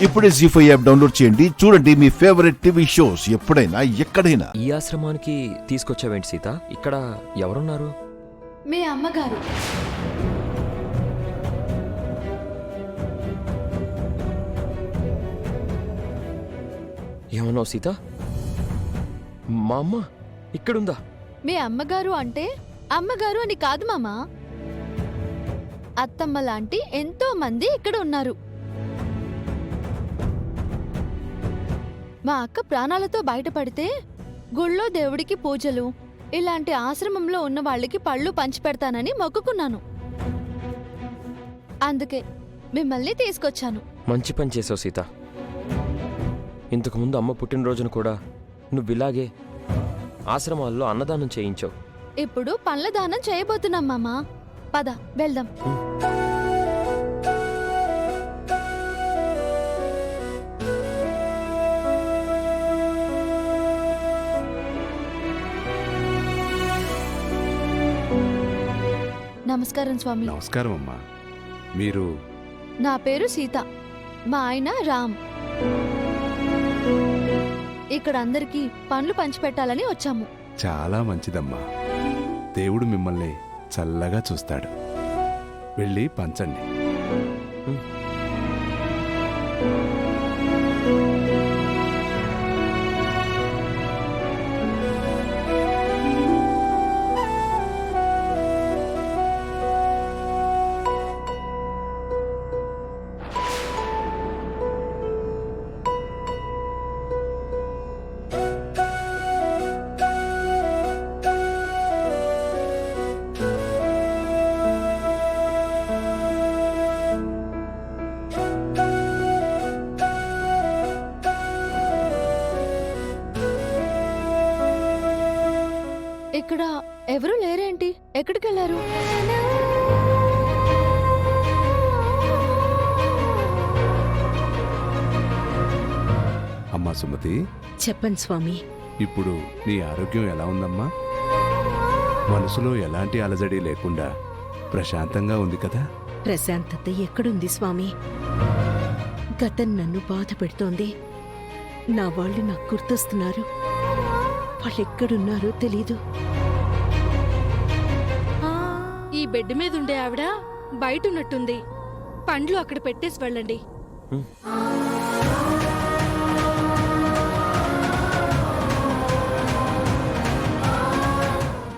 ఇప్పుడే జీ5 app download చేయండి. చూడండి మీ ఫేవరెట్ టీవీ షోస్ ఎప్పుడైనా ఎక్కడైనా. ఈ ఆశ్రమానికి తీసుకొచ్చావేంటి సీత? ఇక్కడ ఎవరున్నారు? మీ అమ్మగారు. ఏమన్నావు సీత? మా అమ్మ ఇక్కడుందా? మీ అమ్మగారు అంటే అమ్మగారు అని కాదు మామా, అత్తమ్మ లాంటి ఎంతో మంది ఇక్కడ ఉన్నారు. మా అక్క ప్రాణాలతో బయటపడితే గుళ్ళో దేవుడికి పూజలు, ఇలాంటి ఆశ్రమంలో ఉన్న వాళ్ళకి పళ్ళు పంచిపెడతానని మొక్కుకున్నాను. అందుకే మిమ్మల్ని తీసుకొచ్చాను. మంచి పని చేసావు సీత. ఇంతకుముందు అమ్మ పుట్టినరోజును కూడా నువ్విలాగే ఆశ్రమాల్లో అన్నదానం చేయించావు. ఇప్పుడు పండ్ల దానం చేయబోతున్నాం మామా. పద వెళ్దాం. నమస్కారం స్వామి. నమస్కారం అమ్మా. మీరు? నా పేరు సీత, మా ఆయన రామ్. ఇక్కడ అందరికీ పండ్లు పంచిపెట్టాలని వచ్చాము. చాలా మంచిదమ్మా. దేవుడు మిమ్మల్ని చల్లగా చూస్తాడు. వెళ్ళి పంచండి. ఇక్కడ ఎవరూ లేరేంటి? ఎక్కడికెళ్లారు? అమ్మా సుమతి, చెప్పండి స్వామి. ఇప్పుడు నీ ఆరోగ్యం ఎలా ఉందమ్మా? మనసులో ఎలాంటి అలజడి లేకుండా ప్రశాంతంగా ఉంది కదా? ప్రశాంతత ఎక్కడుంది స్వామి? గతం నన్ను బాధ పెడుతోంది. నా వాళ్ళు నాకు గుర్తొస్తున్నారు. వాళ్ళెక్కడున్నారో తెలీదు. ఈ బెడ్ మీద ఉండే ఆవిడ బయట ఉన్నట్టుంది. పండ్లు అక్కడ పెట్టేసి వెళ్ళండి.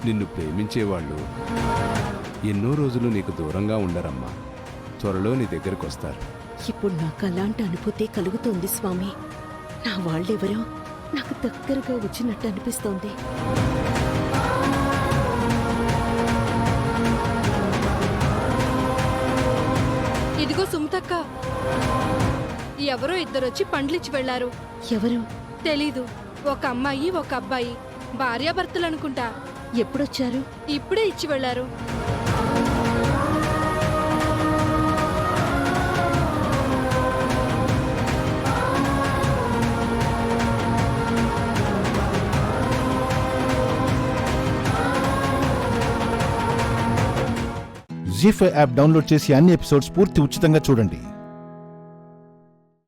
నిన్ను ప్రేమించేవాళ్ళు ఎన్నో రోజులు నీకు దూరంగా ఉండరమ్మా. త్వరలో నీ దగ్గరకు వస్తారు. ఇప్పుడు నాకు అలాంటి అనుభూతి కలుగుతోంది స్వామి. నా వాళ్ళెవరో నాకు దగ్గరగా వచ్చినట్టు అనిపిస్తోంది. ఇదిగో సుమతక్క, ఎవరో ఇద్దరొచ్చి పండ్లిచ్చి వెళ్లారు. ఎవరు? తెలీదు. ఒక అమ్మాయి ఒక అబ్బాయి, భార్యాభర్తలనుకుంటా. ఎప్పుడొచ్చారు? ఇప్పుడే ఇచ్చి వెళ్లారు. జీ5 యాప్ డౌన్లోడ్ చేసి అన్ని ఎపిసోడ్స్ పూర్తి ఉచితంగా చూడండి.